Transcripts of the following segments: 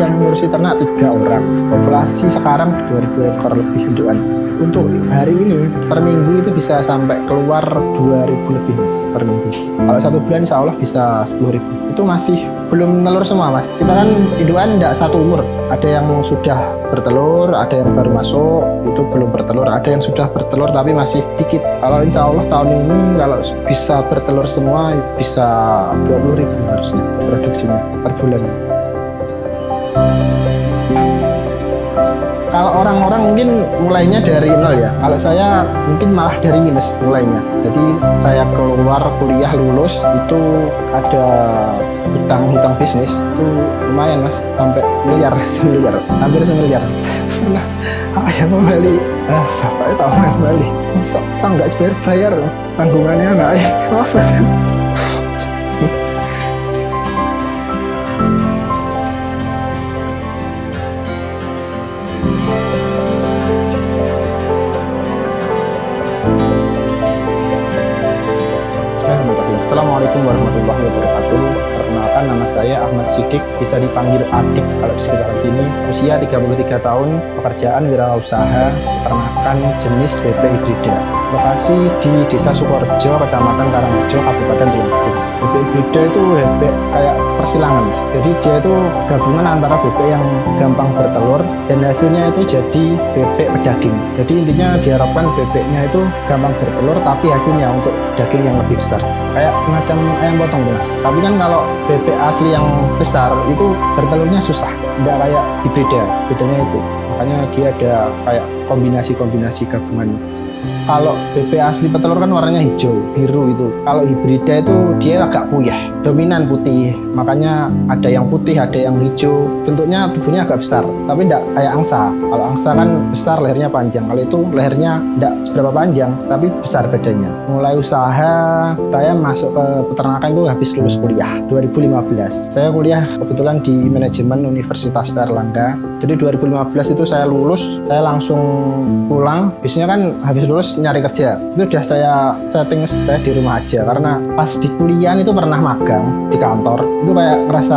Yang ngurusi ternak 3 orang, populasi sekarang 2000 ekor lebih indukan. Untuk hari ini per minggu itu bisa sampai keluar 2000 lebih mas per minggu. Kalau 1 bulan insya Allah bisa 10.000. Itu masih belum telur semua mas. Kita kan indukan tidak satu umur, ada yang sudah bertelur, ada yang baru masuk itu belum bertelur, ada yang sudah bertelur tapi masih dikit. Kalau insya Allah tahun ini kalau bisa bertelur semua bisa 20.000 harusnya produksinya per bulan. Kalau orang-orang mungkin mulainya dari nol ya. Kalau saya mungkin malah dari minus mulainya. Jadi saya keluar kuliah lulus itu ada hutang bisnis itu lumayan mas, sampai miliar, hampir semiliar. Pernah ayah kembali, bapaknya tahu kembali, masa utang nggak bayar tanggungannya anak ayah. Maaf mas. Assalamualaikum warahmatullahi wabarakatuh. Perkenalkan, nama saya Ahmad Sidik, bisa dipanggil Adik kalau di sekitaran sini. Usia 33 tahun, pekerjaan wirausaha, peternakan jenis bebek hibrida. Lokasi di Desa Sukorejo, Kecamatan Karangrejo, Kabupaten Tulungagung. Bebek hibrida itu bebek kayak persilangan. Jadi dia itu gabungan antara bebek yang gampang bertelur dan hasilnya itu jadi bebek pedaging. Jadi intinya diharapkan bebeknya itu gampang bertelur tapi hasilnya untuk daging yang lebih besar. Kayak macam ayam potong mas. Tapi kan kalau bebek asli yang besar itu bertelurnya susah, tidak kayak hibrida. Bedanya itu, makanya dia ada kayak kombinasi gabungan. Kalau bebek asli petelur kan warnanya hijau, biru itu. Kalau hibrida itu dia agak puyeh, dominan putih. Makanya ada yang putih, ada yang hijau. Bentuknya tubuhnya agak besar, tapi tidak kayak angsa. Kalau angsa kan besar, lehernya panjang. Kalau itu lehernya tidak seberapa panjang, tapi besar badannya. Mulai usaha, saya masuk ke peternakan itu habis lulus kuliah 2015. Saya kuliah kebetulan di manajemen Universitas Airlangga. Jadi 2015 itu saya lulus, saya langsung pulang. Biasanya kan habis lulus nyari kerja. Itu udah saya setting saya di rumah aja, karena pas di kuliah itu pernah magang di kantor. Itu kayak ngerasa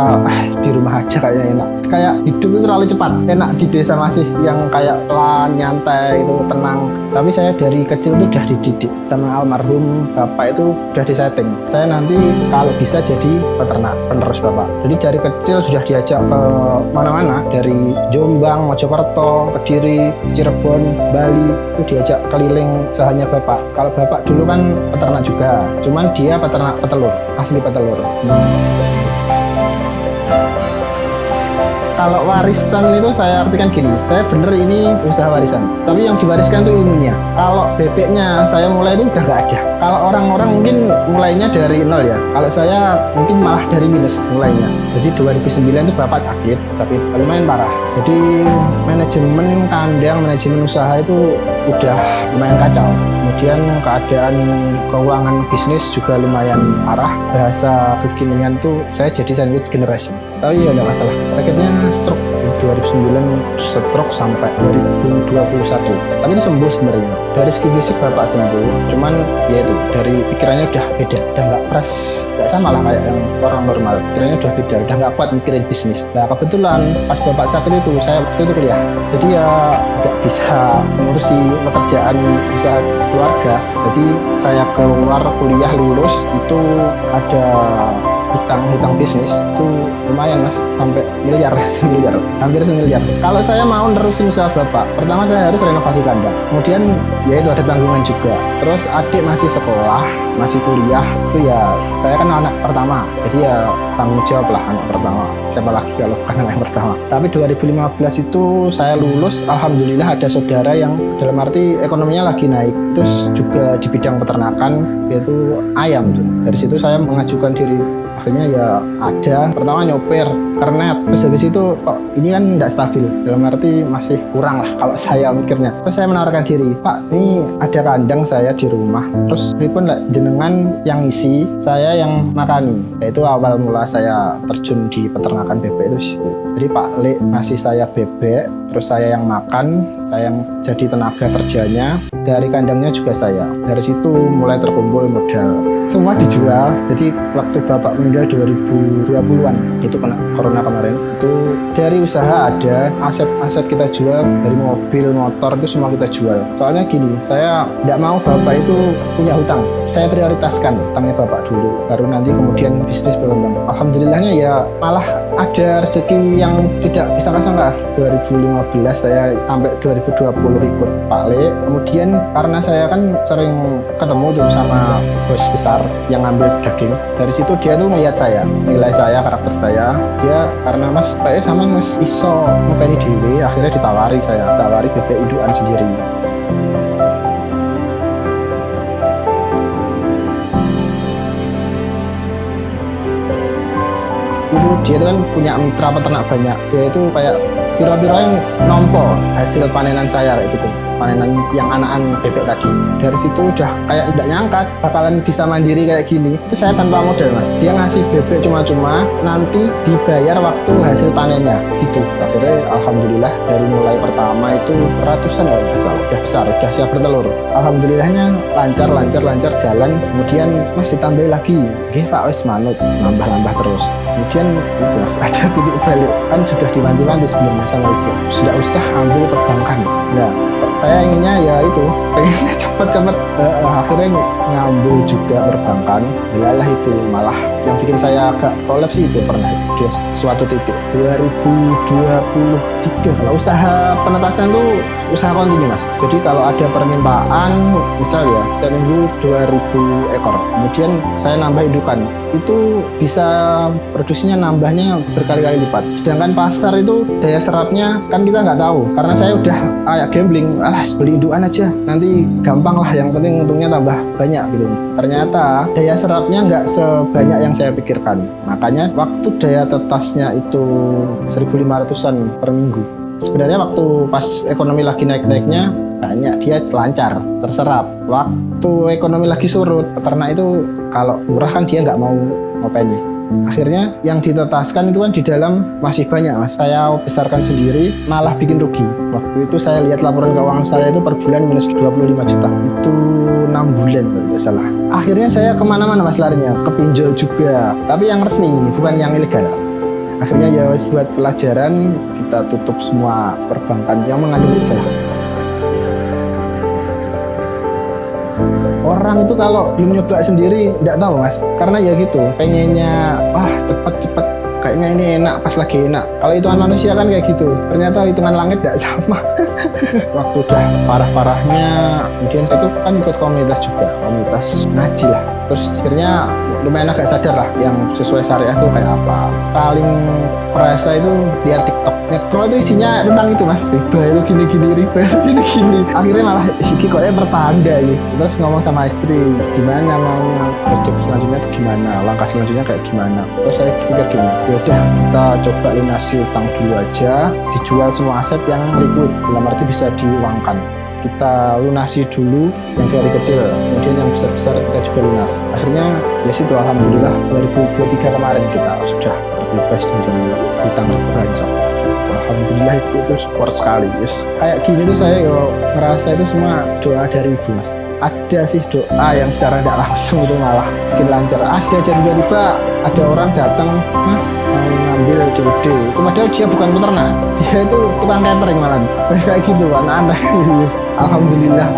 di rumah aja kayaknya enak. Kayak hidup itu terlalu cepat. Enak di desa masih yang kayak nyantai itu tenang. Tapi saya dari kecil itu udah dididik sama almarhum bapak, itu udah disetting. Saya nanti kalau bisa jadi peternak penerus bapak. Jadi dari kecil sudah diajak ke mana-mana, dari Jombang, Mojokerto, Kediri, Cirebon, Bali, itu diajak keliling usahanya bapak. Kalau bapak dulu kan peternak juga, cuman dia peternak petelur, asli petelur. Kalau warisan itu saya artikan gini, saya bener ini usaha warisan, tapi yang diwariskan itu ilmunya. Kalau bebeknya saya mulai itu udah nggak ada. Kalau orang-orang mungkin mulainya dari nol ya, kalau saya mungkin malah dari minus mulainya. Jadi 2009 itu bapak sakit lumayan parah. Jadi manajemen kandang, manajemen usaha itu udah lumayan kacau. Kemudian keadaan keuangan bisnis juga lumayan parah. Bahasa kekinian tuh saya jadi sandwich generation. Tapi ya nggak masalah. Akhirnya stroke 2009, stroke sampai 2021. Tapi itu sembuh sebenarnya. Dari segi fisik bapak sembuh, cuman ya itu dari pikirannya udah beda, udah nggak fresh, nggak sama lah kayak yang orang normal. Pikirannya udah beda, udah nggak kuat mikirin bisnis. Nah kebetulan pas bapak sakit itu saya waktu itu kuliah, jadi ya nggak bisa mengurusi pekerjaan usaha keluarga. Jadi saya keluar kuliah lulus itu ada hutang bisnis itu lumayan mas, sampai miliar, hampir semiliar. Kalau saya mau nerusin usaha bapak, pertama saya harus renovasi kandang, kemudian ya itu ada tanggungan juga. Terus adik masih sekolah, masih kuliah, itu ya saya kan anak pertama, jadi ya tanggung jawab lah anak pertama, siapa lagi kalau bukan anak yang pertama. Tapi 2015 itu saya lulus, alhamdulillah ada saudara yang dalam arti ekonominya lagi naik, terus juga di bidang peternakan, yaitu ayam tuh. Dari situ saya mengajukan diri, Akhirnya ya ada, pertama nyopir kernet, terus habis itu kok ini kan nggak stabil, dalam arti masih kurang lah kalau saya mikirnya. Terus saya menawarkan diri, Pak ini ada kandang saya di rumah, terus pripun lah jenengan yang isi, saya yang makani. Yaitu awal mula saya terjun di peternakan bebek itu situ. Jadi Pak Lek ngasih saya bebek, terus saya yang makan, saya yang jadi tenaga kerjanya, dari kandangnya juga saya. Dari situ mulai terkumpul modal, semua dijual. Jadi waktu bapak meninggal 2020-an itu kena corona kemarin, itu dari usaha ada, aset-aset kita jual, dari mobil, motor itu semua kita jual. Soalnya gini, saya tidak mau bapak itu punya hutang, saya prioritaskan hutangnya bapak dulu, baru nanti kemudian bisnis berkembang. Alhamdulillahnya ya malah ada rezeki yang tidak disangka-sangka. 2015 saya sampai 2020 ikut Pak Le. Kemudian karena saya kan sering ketemu tuh sama bos besar yang ngambil daging, dari situ dia tuh melihat saya, nilai saya, karakter saya. Dia karena mas kayak sama mas iso ngopeni dewe, akhirnya ditawari bebek indukan sendiri. Itu dia itu kan punya mitra peternak banyak, dia itu kayak piro-piro yang nompo hasil panenan saya kayak gitu, panenan yang anakan bebek tadi. Dari situ udah kayak tidak nyangka bakalan bisa mandiri kayak gini. Itu saya tanpa modal mas, dia ngasih bebek cuma-cuma, nanti dibayar waktu hasil panennya gitu. Akhirnya alhamdulillah dari mulai pertama itu 100-an ya nggak salah, udah besar, udah siap bertelur. Alhamdulillahnya lancar jalan. Kemudian mas ditambahi lagi, oke pak wis manut, nambah terus. Kemudian itu mas ada titik balik, kan sudah diwanti-wanti sebelumnya sama ibu, sudah usah ambil perbankan. Nah saya inginnya ya itu pengennya cepet-cepet, akhirnya ngambil juga perbankan. Yalah itu malah yang bikin saya agak kolaps itu pernah di suatu titik 2023. Kalau usaha penetasan tuh usaha kontinu mas, jadi kalau ada permintaan misal ya tiap minggu 2000 ekor, kemudian saya nambah indukan, itu bisa produksinya nambahnya berkali-kali lipat. Sedangkan pasar itu daya serapnya kan kita nggak tahu, karena saya udah kayak gambling, alas beli indukan aja nanti gampang lah, yang penting untungnya tambah banyak gitu. Ternyata daya serapnya nggak sebanyak yang saya pikirkan, makanya waktu daya tetasnya itu 1.500-an per minggu. Sebenarnya waktu pas ekonomi lagi naik-naiknya banyak, dia lancar, terserap. Waktu ekonomi lagi surut, peternak itu kalau murah kan dia nggak mau ngopeni. Akhirnya yang ditetaskan itu kan di dalam masih banyak mas, saya besarkan sendiri malah bikin rugi. Waktu itu saya lihat laporan keuangan saya itu per bulan minus 25 juta, itu 6 bulan kalau tidak salah. Akhirnya saya kemana-mana mas larinya, ke pinjol juga, tapi yang resmi bukan yang ilegal. Akhirnya ya buat pelajaran, kita tutup semua perbankan yang mengandung riba. Orang itu kalau belum nyoba sendiri tidak tahu mas, karena ya gitu pengennya wah cepet kayaknya ini enak, pas lagi enak. Kalau hitungan manusia kan kayak gitu, ternyata hitungan langit tidak sama. Waktu udah parah-parahnya, kemudian saya tuh kan ikut komunitas juga, komunitas ngaji lah. Terus akhirnya lumayan agak sadar lah yang sesuai syariah tuh kayak apa. Paling perasa itu lihat TikTok. Nge-scroll itu isinya tentang itu mas, riba itu gini-gini, riba itu gini-gini. Akhirnya malah kayaknya pertanda gitu. Terus ngomong sama istri, gimana mau project selanjutnya tuh gimana, langkah selanjutnya kayak gimana. Terus saya pikir gini, yaudah kita coba lunasi utang dulu aja, dijual semua aset yang liquid, dalam arti bisa diuangkan. Kita lunasi dulu yang dari kecil, kemudian yang besar-besar kita juga lunas. Akhirnya ya situ alhamdulillah 2023 kemarin kita sudah terbebas dari hutang riba. Alhamdulillah itu support sekali. Yes. Kayak gini tuh saya ngerasa itu semua doa dari ibu mas. Ada sih doa yang secara tidak langsung itu malah bikin lancar. Ada aja tiba-tiba ada orang datang, mas mau ngambil DOD, itu padahal dia bukan peternak, dia itu tukang catering malah. Kayak gitu kan, aneh. Yes. Alhamdulillah.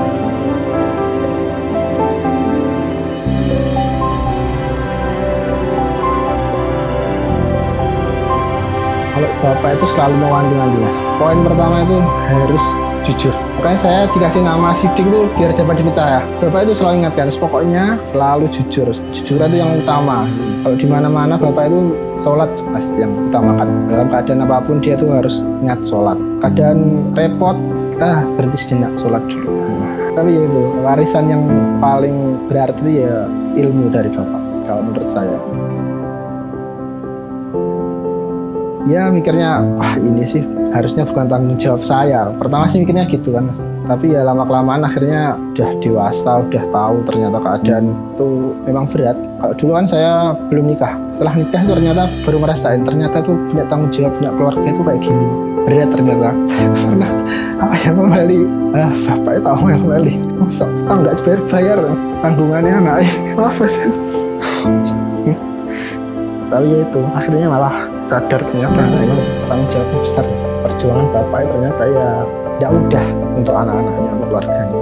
Kalau bapak itu selalu mewanti-wanti mas. Poin pertama itu harus jujur. Makanya saya dikasih nama Sidik itu biar dapat dipercaya. Bapak itu selalu ingatkan, pokoknya selalu jujur. Jujur itu yang utama. Kalau di mana-mana bapak itu sholat mas yang utamakan. Dalam keadaan apapun dia tuh harus ingat sholat. Keadaan repot kita berhenti sejenak sholat dulu. Tapi ya itu warisan yang paling berarti ya ilmu dari bapak. Kalau menurut saya. ya mikirnya wah ini sih harusnya bukan tanggung jawab saya. Pertama sih mikirnya gitu kan, tapi ya lama-kelamaan akhirnya udah dewasa, udah tahu ternyata keadaan itu memang berat. Kalau dulu kan saya belum nikah, setelah nikah itu ternyata baru ngerasain ternyata tuh punya tanggung jawab, punya keluarga itu kayak gini, berat ternyata. Saya tuh pernah yang membeli, bapak itu tahu yang membeli, masa nggak bayar tanggungannya anak, maaf mas. Tapi ya itu akhirnya malah sadar ternyata memang tanggung jawabnya besar. Perjuangan bapak itu ternyata ya tidak mudah untuk anak-anaknya, untuk keluarganya.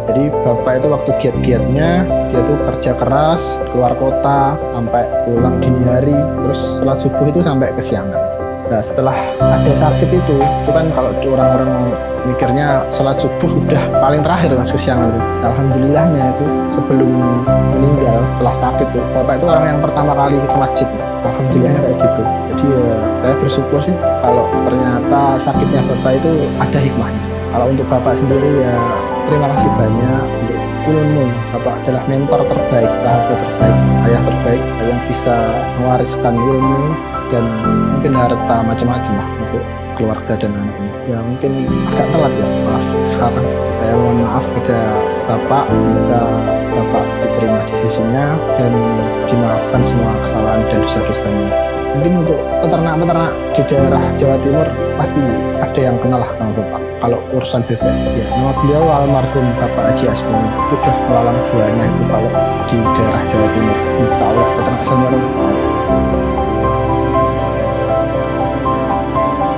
Jadi bapak itu waktu giat-giatnya dia tuh kerja keras, keluar kota sampai pulang dini hari, terus sholat subuh itu sampai kesiangan. Nah setelah ada sakit itu kan kalau orang-orang mikirnya sholat subuh udah paling terakhir mas kesiangan itu. Alhamdulillahnya itu sebelum meninggal setelah sakit tuh bapak itu orang yang pertama kali ke masjid. Alhamdulillahnya kayak gitu. Jadi ya saya bersyukur sih kalau ternyata sakitnya bapak itu ada hikmahnya. Kalau untuk bapak sendiri ya terima kasih banyak untuk ilmu. Bapak adalah mentor terbaik, sahabat terbaik, ayah terbaik yang bisa mewariskan ilmu dan mungkin harta macam-macam lah untuk keluarga dan anaknya. Ya mungkin agak telat ya, maaf sekarang. Saya mohon maaf kepada bapak, semoga bapak diterima di sisinya dan dimaafkan semua kesalahan dan dosa-dosanya. Mungkin untuk peternak-peternak di daerah Jawa Timur pasti ada yang kenal lah sama bapak. Kalau urusan bebek, ya nama beliau almarhum Bapak Haji Asmuni sudah melalang buahnya itu kalau di daerah Jawa Timur. Insya Allah peternak senior.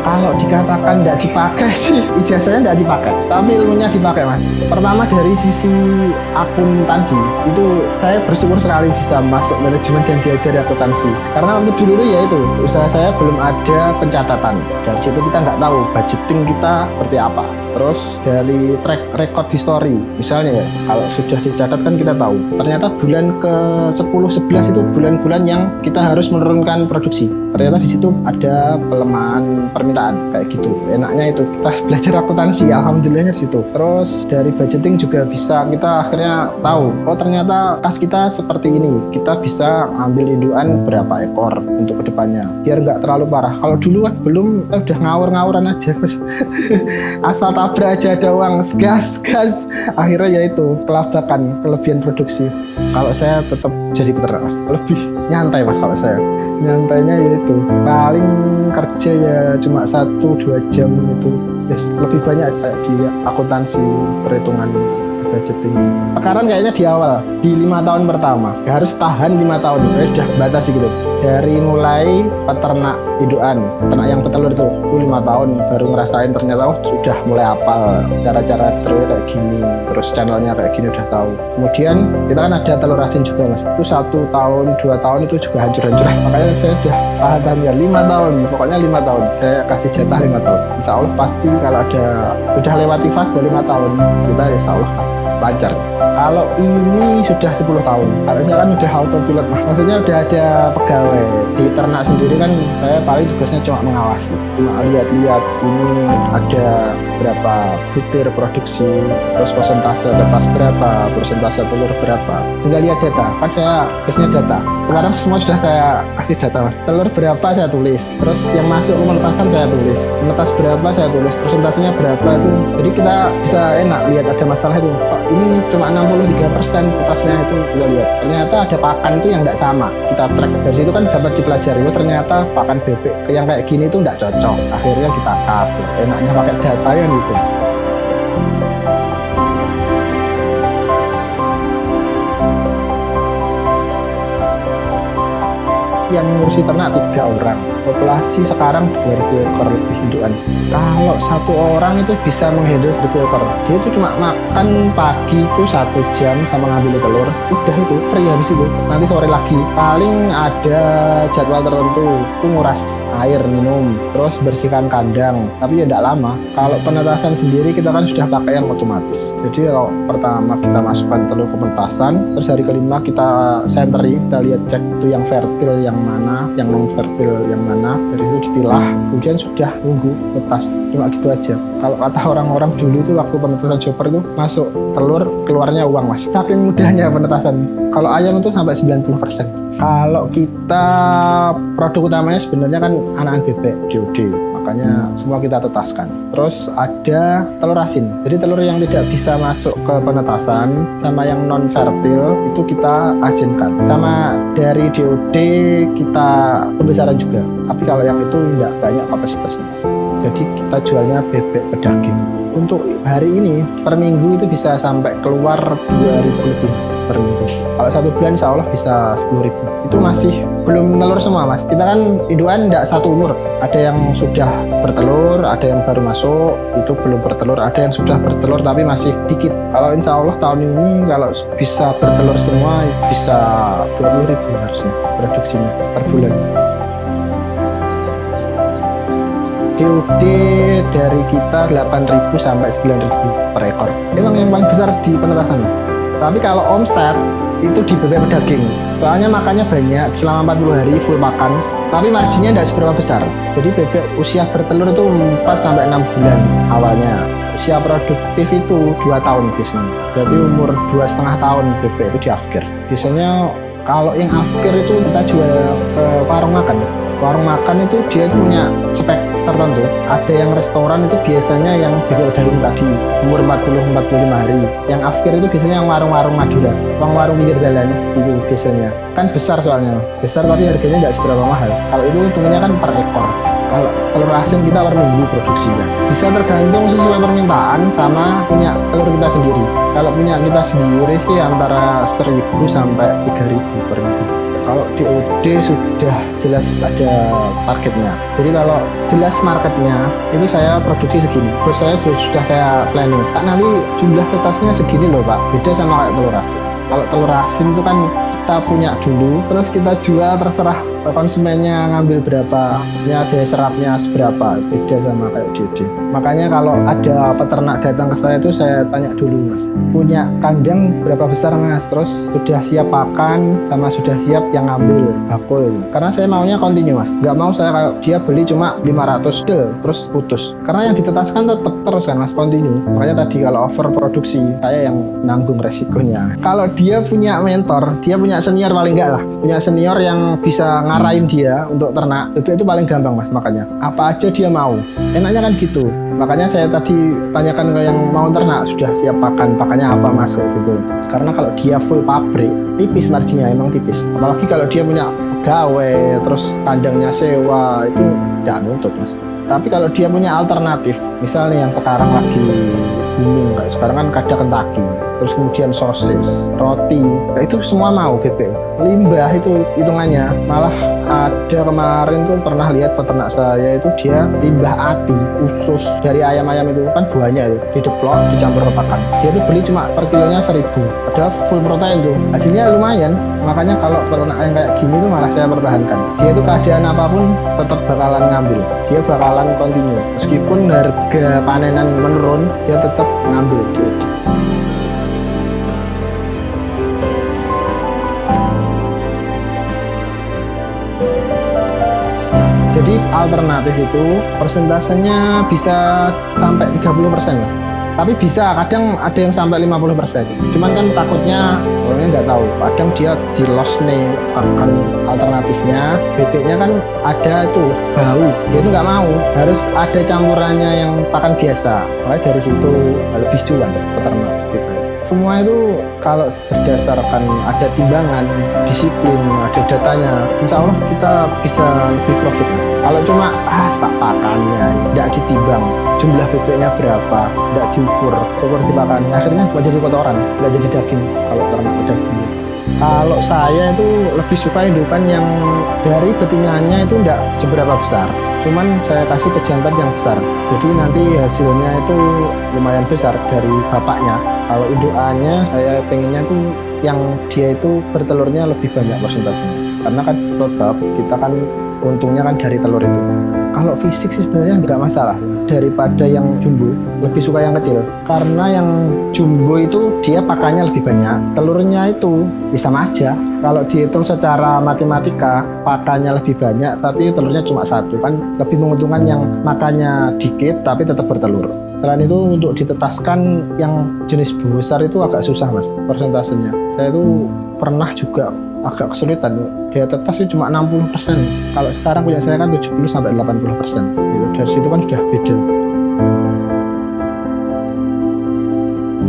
Kalau dikatakan tidak dipakai sih, ijazahnya tidak dipakai, tapi ilmunya dipakai mas. Pertama dari sisi akuntansi, itu saya bersyukur sekali bisa masuk manajemen dan diajari akuntansi. Karena waktu dulu itu ya itu, usaha saya belum ada pencatatan. Dari situ kita nggak tahu budgeting kita seperti apa. Terus dari track record history, misalnya ya, kalau sudah dicatat kan kita tahu. Ternyata bulan ke 10-11 itu bulan-bulan yang kita harus menurunkan produksi. Ternyata di situ ada pelemahan permintaan kayak gitu. Enaknya itu kita belajar akuntansi, alhamdulillahnya di situ. Terus dari budgeting juga bisa kita akhirnya tahu, oh ternyata kas kita seperti ini. Kita bisa ambil indukan berapa ekor untuk kedepannya, biar nggak terlalu parah. Kalau dulu kan belum, kita udah ngawur-ngawuran aja mas. Asal tabrak aja ada uang, gas. Akhirnya ya itu kelabakan, kelebihan produksi. Kalau saya tetap jadi peternak mas, lebih nyantai mas. Kalau saya nyantainya yaitu paling kerja ya cuma 1-2 jam itu, yes, lebih banyak kayak di akuntansi, perhitungan, budgeting. Sekarang kayaknya di awal, di 5 tahun pertama harus tahan 5 tahun, udah batasi gitu. Dari mulai peternak indukan, peternak yang petelur itu 5 tahun baru ngerasain ternyata sudah mulai hafal cara-cara petelurnya kayak gini, terus channelnya kayak gini udah tahu. Kemudian kita kan ada telur asin juga mas, itu 1 tahun 2 tahun itu juga hancur-hancuran. Makanya saya udah tahan ya 5 tahun, pokoknya 5 tahun saya kasih jatah 5 tahun. Insya Allah pasti kalau ada udah lewati fase 5 tahun kita insya Allah lancar. Kalau ini sudah 10 tahun. Kalau saya kan udah autopilot, maksudnya udah ada pegawai. Di ternak sendiri kan saya paling tugasnya cuma mengawasi, cuma lihat-lihat ini ada berapa butir produksi, terus persentase kertas berapa, persentase telur berapa. Tinggal lihat data. Kan saya biasanya data. Sekarang semua sudah saya kasih data mas. Telur berapa saya tulis, terus yang masuk ke penetasan saya tulis, menetas berapa saya tulis, persentasenya berapa itu. Jadi kita bisa enak lihat ada masalah itu. Kok ini cuma 63% kertasnya itu, kita lihat. Ternyata ada pakan itu yang tidak sama. Kita track dari situ kan dapat dipelajari. Oh ternyata pakan bebek yang kayak gini itu tidak cocok. Akhirnya kita cut. Enaknya pakai data yang gitu. Yang ngurusi ternak 3 orang, populasi sekarang 2000 ekor lebih indukan. Kalau 1 orang itu bisa menghandle 1000 ekor, dia itu cuma makan pagi itu 1 jam sama ngambil telur, udah itu free habis itu. Nanti sore lagi paling ada jadwal tertentu itu nguras air minum, terus bersihkan kandang, tapi ya tidak lama. Kalau penetasan sendiri kita kan sudah pakai yang otomatis. Jadi kalau pertama kita masukkan telur ke penetasan, terus hari kelima kita senteri, kita lihat cek itu yang fertil, yang mana, yang non fertil yang mana, dari situ dipilah, kemudian sudah nunggu netas, cuma gitu aja. Kalau kata orang-orang dulu itu waktu penetasan chopper itu masuk telur keluarnya uang mas, saking mudahnya penetasan. Kalau ayam itu sampai 90%. Kalau kita produk utamanya sebenarnya kan anakan bebek DOD, makanya semua kita tetaskan. Terus ada telur asin, jadi telur yang tidak bisa masuk ke penetasan sama yang non fertil itu kita asinkan. Sama dari DOD kita pembesaran juga, tapi kalau yang itu tidak banyak kapasitasnya mas. Jadi kita jualnya bebek pedaging. Untuk hari ini per minggu itu bisa sampai keluar 2.000 lebih per minggu. Kalau 1 bulan insya Allah bisa 10.000. Itu masih belum telur semua mas. Kita kan indukan tidak satu umur. Ada yang sudah bertelur, ada yang baru masuk, itu belum bertelur. Ada yang sudah bertelur tapi masih dikit. Kalau insya Allah tahun ini kalau bisa bertelur semua bisa 20.000 harusnya produksinya per bulan. DOD dari kita 8.000 sampai 9.000 per ekor. Memang yang paling besar di penetasan. Tapi kalau omset itu di bebek pedaging. Soalnya makannya banyak, selama 40 hari full makan. Tapi marginnya tidak seberapa besar. Jadi bebek usia bertelur itu 4 sampai 6 bulan awalnya. Usia produktif itu 2 tahun biasanya. Berarti umur 2,5 tahun bebek itu di afkir. Biasanya kalau yang afkir itu kita jual ke warung makan. Warung makan itu dia itu punya spek tertentu. Ada yang restoran itu biasanya yang bebek daging tadi umur 40-45 hari. Yang afkir itu biasanya yang warung-warung Madura, warung pinggir jalan itu biasanya. Kan besar soalnya, besar tapi harganya tidak seberapa mahal. Kalau itu hitungnya kan per ekor. Kalau telur asin kita per minggu produksinya. Bisa tergantung sesuai permintaan sama punya telur kita sendiri. Kalau punya kita sendiri sih antara 1.000 sampai 3.000 per minggu. Kalau DOD sudah jelas ada targetnya. Jadi kalau jelas marketnya, itu saya produksi segini. Terus saya sudah saya planning. Pak nanti jumlah tetasnya segini loh Pak. Beda sama kayak telur asin. Kalau telur asin itu kan kita punya dulu, terus kita jual terserah konsumennya ngambil berapa, ya daya serapnya seberapa, beda sama kayak DOD. Makanya kalau ada peternak datang ke saya itu saya tanya dulu mas, punya kandang berapa besar mas, terus sudah siap pakan sama sudah siap yang ngambil bakul. Karena saya maunya kontinu mas, nggak mau saya kayak dia beli cuma 500 terus putus. Karena yang ditetaskan tetap terus kan mas, kontinu. Makanya tadi kalau overproduksi saya yang nanggung resikonya. Kalau dia punya mentor, dia punya senior paling enggak lah, punya senior yang bisa ngarahin dia untuk ternak bebek itu paling gampang mas. Makanya apa aja dia mau, enaknya kan gitu. Makanya saya tadi tanyakan ke yang mau ternak sudah siap pakannya apa masuk gitu. Karena kalau dia full pabrik tipis marginnya, emang tipis. Apalagi kalau dia punya pegawai terus kandangnya sewa itu tidak nuntut mas. Tapi kalau dia punya alternatif, misalnya yang sekarang lagi booming kayak sekarang kan ada Kentucky, terus kemudian sosis, roti, itu semua mau bebek. Limbah itu hitungannya, malah ada kemarin tuh pernah lihat peternak saya itu dia limbah ati, usus dari ayam-ayam itu kan buahnya itu dideplok, dicampur ke pakan. Dia tuh beli cuma per kilonya 1.000, padahal full protein tuh, hasilnya lumayan. Makanya kalau peternak yang kayak gini tuh malah saya pertahankan. Dia tuh keadaan apapun tetap bakalan ngambil, dia bakalan continue. Meskipun harga panenan menurun, dia tetap ngambil DOD. Jadi alternatif itu persentasenya bisa sampai 30% lah. Tapi bisa, kadang ada yang sampai 50%. Cuman kan takutnya orangnya nggak tahu. Kadang dia di loss nih pakan alternatifnya. Bebeknya kan ada itu bau. Dia itu nggak mau. Harus ada campurannya yang pakan biasa. Makanya dari situ lebih cuan peternak gitu. Semua itu kalau berdasarkan ada timbangan, disiplin, ada datanya, insya Allah kita bisa lebih profit. Kalau cuma tak pakannya, tidak ditimbang, jumlah bebeknya berapa, tidak diukur di pakannya, akhirnya cuma jadi kotoran, nggak jadi daging kalau ternak daging. Kalau saya itu lebih suka indukan yang dari betingannya itu tidak seberapa besar, cuman saya kasih ke jantan yang besar, jadi nanti hasilnya itu lumayan besar dari bapaknya. Kalau indukannya saya pengennya tuh yang dia itu bertelurnya lebih banyak persentasenya, karena kan tetap kita kan untungnya kan dari telur itu. Kalau fisik sih sebenarnya nggak masalah. Daripada yang jumbo, lebih suka yang kecil. Karena yang jumbo itu dia pakannya lebih banyak. Telurnya itu ya sama aja. Kalau dihitung secara matematika, pakannya lebih banyak, tapi telurnya cuma satu. Kan lebih menguntungkan yang makannya dikit, tapi tetap bertelur. Selain itu untuk ditetaskan yang jenis besar itu agak susah mas, persentasenya. Saya itu pernah juga agak kesulitan. Dia tetas itu cuma 60%. Kalau sekarang punya saya kan 70-80%. Gitu. Dari situ kan sudah beda.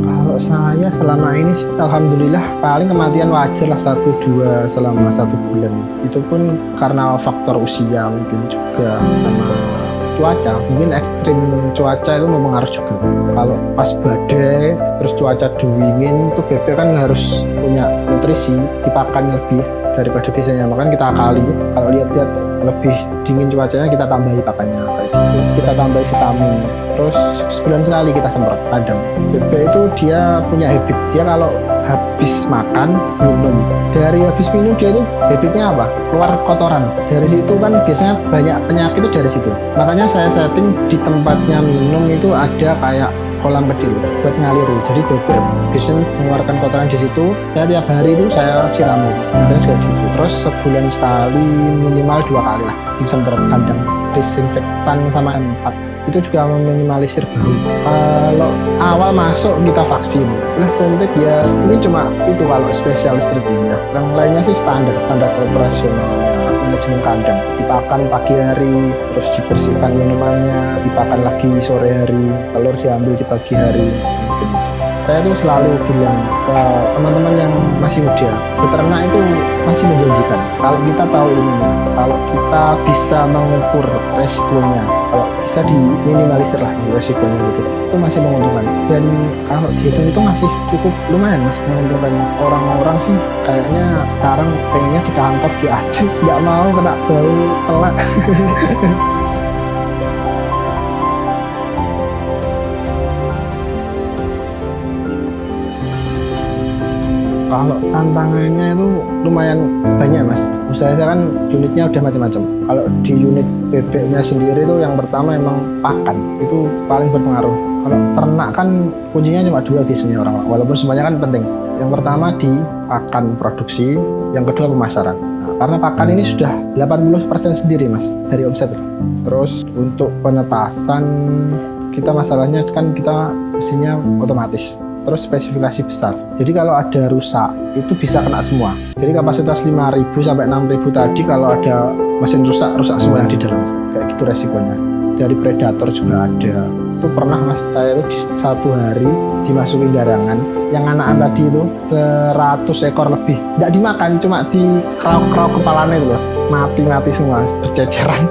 Kalau saya selama ini sih alhamdulillah paling kematian wajar lah 1-2 selama 1 bulan. Itu pun karena faktor usia mungkin juga sama cuaca, mungkin ekstrim cuaca itu mempengaruhi juga. Kalau pas badai terus cuaca dingin itu bebek kan harus punya nutrisi, dipakan lebih daripada biasanya, makanya kita akali. Kalau lihat-lihat lebih dingin cuacanya kita tambahi pakannya kayak gitu, kita tambahi vitamin. Terus sebulan sekali kita semprot kadang. Bebek itu dia punya habit, dia kalau habis makan minum, dari habis minum dia itu habitnya apa? Keluar kotoran. Dari situ kan biasanya banyak penyakit itu dari situ. Makanya saya setting di tempatnya minum itu ada kayak kolam kecil buat ngaliri. Jadi bebek bisa mengeluarkan kotoran di situ. Saya tiap hari itu saya siramin. Terus sebulan sekali minimal 2 kali lah disemprot kandang disinfektan sama M4. Itu juga meminimalisir bau. Kalau awal masuk kita vaksin, nah suntik ya ini cuma itu kalau spesialis treatmentnya. Yang lainnya sih standar operasionalnya manajemen kandang. Dipakan pagi hari, terus dibersihkan minumannya, dipakan lagi sore hari, telur diambil di pagi hari. Saya tuh selalu bilang ke teman-teman yang masih muda, beternak itu masih menjanjikan. Kalau kita tahu ilmunya, kalau kita bisa mengukur resikonya, kalau bisa diminimalisir lah resikonya gitu, itu masih menguntungkan. Dan kalau dihitung itu masih cukup lumayan mas menguntungkan. Orang-orang sih kayaknya sekarang pengennya di kantor di AC, nggak mau kena bau telak. Kalau tantangannya itu lumayan banyak mas. Usaha saya kan unitnya udah macam-macam. Kalau di unit bebeknya sendiri itu yang pertama emang pakan, itu paling berpengaruh. Kalau ternak kan kuncinya cuma 2 biasanya orang, walaupun semuanya kan penting. Yang pertama di pakan produksi, yang kedua pemasaran. Nah, karena pakan ini sudah 80% sendiri mas dari omset. Terus untuk penetasan kita masalahnya kan kita mesinnya otomatis. Terus spesifikasi besar. Jadi kalau ada rusak itu bisa kena semua. Jadi kapasitas 5.000 sampai 6.000 tadi kalau ada mesin rusak semua yang di dalam. Kayak gitu resikonya. Dari predator juga ada. Itu pernah mas, saya itu di 1 hari dimasukin garangan. Yang anakan tadi itu 100 ekor lebih. Nggak dimakan, cuma di krauk-krauk kepalanya itu loh. Mati semua, berceceran.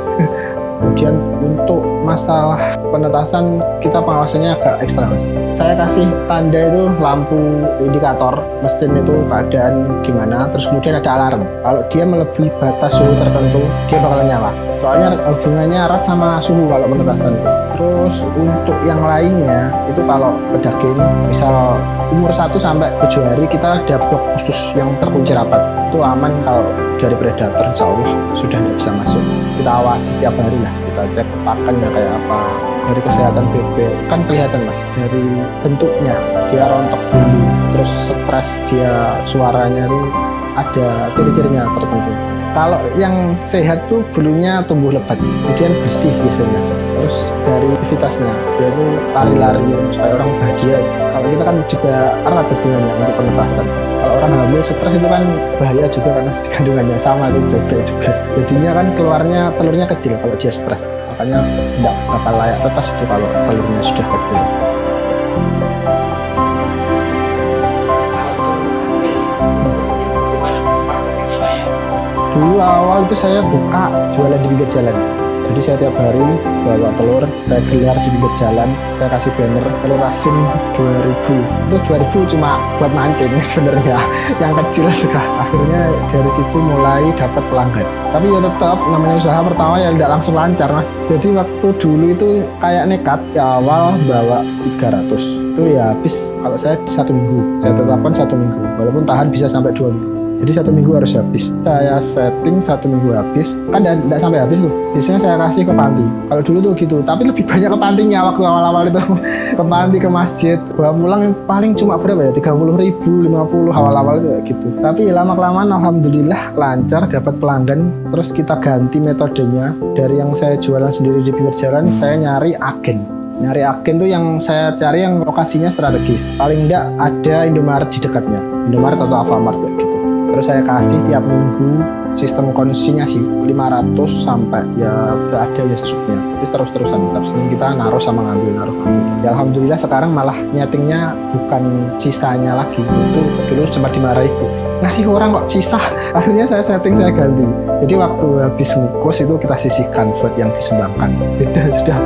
Kemudian untuk masalah penetasan kita pengawasannya agak ekstra mas. Saya kasih tanda itu lampu indikator mesin itu keadaan gimana, terus kemudian ada alarm. Kalau dia melebihi batas suhu tertentu dia bakal nyala. Soalnya hubungannya erat sama suhu kalau penetasan itu. Terus untuk yang lainnya itu kalau pedaging misal umur 1 sampai 7 hari kita ada blok khusus yang terkunci rapat. Itu aman kalau dari predator, insya Allah sudah tidak bisa masuk. Kita awasi setiap hari lah, kita cek pakannya kayak apa. Dari kesehatan bebek kan kelihatan mas, dari bentuknya dia rontok dulu, terus stres dia suaranya itu ada ciri-cirinya tertentu. Kalau yang sehat tuh bulunya tumbuh lebat, kemudian bersih biasanya. Terus dari aktivitasnya, yaitu lari-lari supaya orang bahagia. Kalau kita kan juga erat hubungannya untuk penetasan. Kalau orang hamil stres itu kan bahaya juga karena kandungannya sama itu bebek juga. Jadinya kan keluarnya telurnya kecil kalau dia stres. Makanya tidak bakal layak tetas itu kalau telurnya sudah kecil. Dulu awal itu saya buka jualan di pinggir jalan. Jadi saya tiap hari bawa telur, saya gelar di pinggir jalan, saya kasih banner telur asin 2.000. Itu 2.000 cuma buat mancing sebenarnya, yang kecil juga. Akhirnya dari situ mulai dapat pelanggan. Tapi ya tetap namanya usaha pertama ya tidak langsung lancar mas. Jadi waktu dulu itu kayak nekat, ya awal bawa 300. Itu ya habis kalau saya 1 minggu. Saya tetapkan 1 minggu, walaupun tahan bisa sampai 2 minggu. Jadi 1 minggu harus habis. Saya setting 1 minggu habis, kan tidak sampai habis tuh. Biasanya saya kasih ke panti. Kalau dulu tuh gitu, tapi lebih banyak ke pantinya waktu awal-awal itu. Ke panti, ke masjid. Bawa pulang paling cuma berapa ya? 30.000, 50 awal-awal itu gitu. Tapi lama-kelamaan alhamdulillah lancar, dapat pelanggan. Terus kita ganti metodenya. Dari yang saya jualan sendiri di pinggir jalan, saya nyari agen. Nyari agen tuh yang saya cari yang lokasinya strategis. Paling enggak ada Indomaret di dekatnya, Indomaret atau Alfamart kayak gitu. Terus saya kasih tiap minggu sistem konsinya sih 500 sampai ya seadanya ya sesuknya. Terus-terusan tiap senin kita naruh sama ngambil. Ya alhamdulillah sekarang malah nyetingnya bukan sisanya lagi. Itu dulu sempat dimarahi Bu, ngasih orang kok sisa. Akhirnya saya setting, saya ganti. Jadi waktu habis ngekos itu kita sisihkan buat yang disumbangkan. Beda sudah.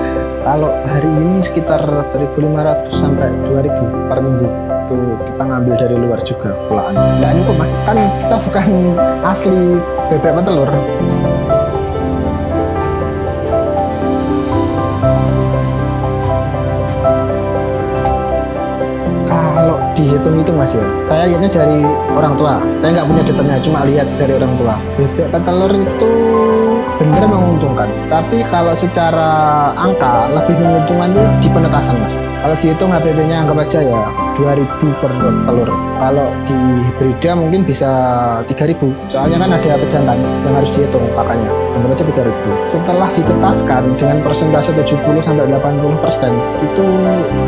Kalau hari ini sekitar 1.500 sampai 2.000 per minggu. Itu kita ngambil dari luar juga pulaan. Nah ini kok Mas, kan kita bukan asli bebek petelur. Kalau dihitung-hitung Mas ya, saya lihatnya dari orang tua. Saya nggak punya datanya, cuma lihat dari orang tua. Bebek petelur itu benar menguntungkan, tapi kalau secara angka lebih menguntungkan itu di penetasan Mas. Kalau dihitung HPP-nya anggap aja ya 2.000 per telur. Kalau di hibrida mungkin bisa 3.000. Soalnya kan ada pejantan yang harus dihitung pakannya. Anggap aja 3.000. Setelah ditetaskan dengan persentase 70-80%, itu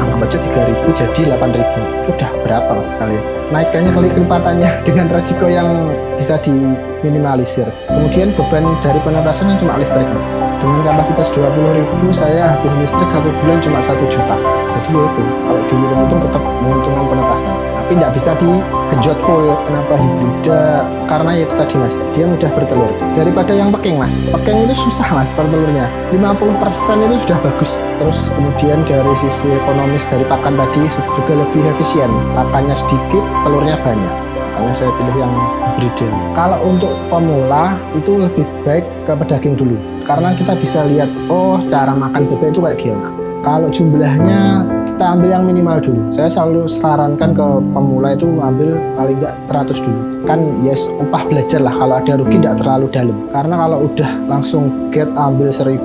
anggap aja 3.000 jadi 8.000. Udah berapa Mas kalian? Naikkannya kali kelipatannya dengan resiko yang bisa diminimalisir. Kemudian beban dari penetasan yang cuma listrik Mas. Dengan kapasitas 20.000 saya habis listrik 1 bulan cuma 1 juta. Jadi ya itu, kalau dihitung tetap menguntungkan penetasan. Tapi tidak bisa digenjot full. Kenapa hibrida? Karena itu tadi Mas, dia mudah bertelur. Daripada yang peking Mas. Peking itu susah Mas per telurnya. 50% itu sudah bagus. Terus kemudian dari sisi ekonomis dari pakan tadi juga lebih efisien. Pakannya sedikit, telurnya banyak. Makanya saya pilih yang hibrida. Kalau untuk pemula itu lebih baik ke pedaging dulu. Karena kita bisa lihat, oh cara makan bebek itu kayak gimana. Kalau jumlahnya kita ambil yang minimal dulu. Saya selalu sarankan ke pemula itu ambil paling nggak 100 dulu. Kan yes, upah belajar lah, kalau ada rugi tidak terlalu dalam. Karena kalau udah langsung get ambil 1.500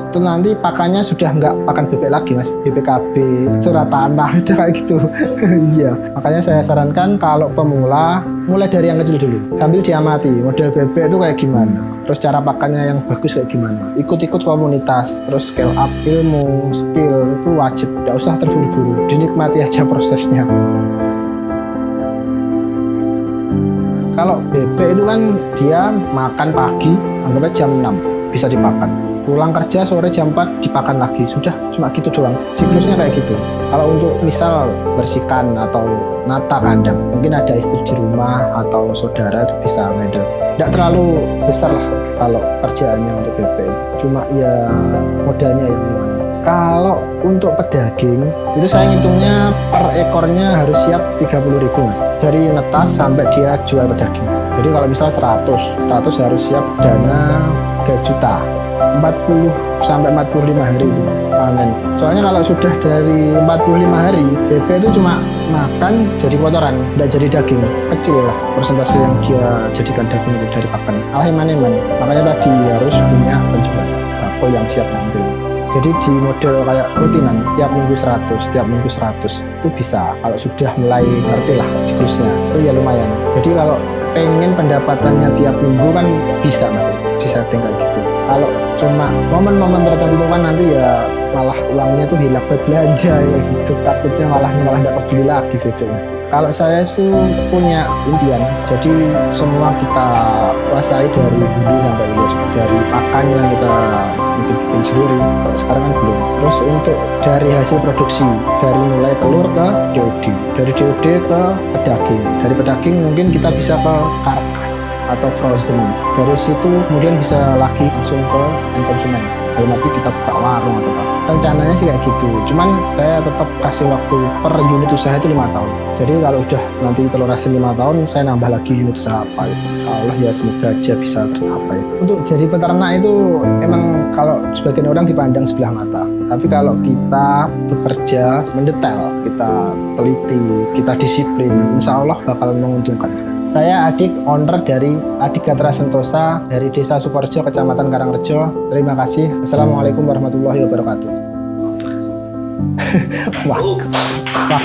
itu nanti pakannya sudah nggak pakan bebek lagi Mas. BPKB, surat tanah, udah kayak gitu. Iya, makanya saya sarankan kalau pemula mulai dari yang kecil dulu. Sambil diamati model bebek itu kayak gimana. Terus cara pakannya yang bagus kayak gimana. Ikut-ikut komunitas, terus scale up ilmu, skill itu wajib. Tidak usah terburu-buru, dinikmati aja prosesnya. Kalau bebek itu kan dia makan pagi, anggapnya jam 6 bisa dipakan. Pulang kerja sore jam 4 dipakan lagi. Sudah, cuma gitu doang. Siklusnya kayak gitu. Kalau untuk misal bersihkan atau nata kandang, mungkin ada istri di rumah atau saudara itu bisa handle. Tidak terlalu besar lah kalau kerjaannya untuk bebek. Cuma ya modalnya yang lumayan. Kalau untuk pedaging, itu saya ngitungnya per ekornya harus siap 30.000 Mas. Dari netas sampai dia jual pedaging. Jadi kalau misal 100 harus siap dana 3 juta. 40 sampai 45 hari itu panen. Soalnya kalau sudah dari 45 hari, bebek itu cuma makan jadi kotoran, tidak jadi daging. Kecil lah persentase yang dia jadikan daging itu dari pakan. Eman-eman. Makanya tadi harus punya penjual bakul yang siap ngambil. Jadi di model kayak rutinan, tiap minggu 100, tiap minggu 100 itu bisa. Kalau sudah mulai ngerti lah siklusnya, itu ya lumayan. Jadi kalau pengen pendapatannya tiap minggu kan bisa Mas, disetting kayak gitu. Kalau cuma momen-momen tertentu kan nanti ya malah uangnya tuh hilang buat belanja ya gitu. Takutnya malah tidak kebeli lagi bebeknya. Kalau saya sih punya impian, jadi semua kita kuasai dari hulu sampai hilir. Dari pakannya kita mungkin bikin sendiri, kalau sekarang kan belum. Terus untuk dari hasil produksi, dari mulai telur ke DOD, dari DOD ke pedaging, dari pedaging mungkin kita bisa ke karkas atau frozen. Dari situ kemudian bisa lagi langsung ke konsumen. Dalam arti kita buka warung atau apa. Rencananya sih kayak gitu. Cuman saya tetap kasih waktu per unit usaha itu 5 tahun. Jadi kalau udah nanti telur asin 5 tahun, saya nambah lagi unit usaha apa itu. Insya Allah ya semoga aja bisa tercapai. Untuk jadi peternak itu emang kalau sebagian orang dipandang sebelah mata. Tapi kalau kita bekerja mendetail, kita teliti, kita disiplin, insya Allah bakal menguntungkan. Saya Adik, owner dari Adik Gatra Sentosa dari Desa Sukorejo, Kecamatan Karangrejo. Terima kasih. Assalamualaikum warahmatullahi wabarakatuh. Wah, wah.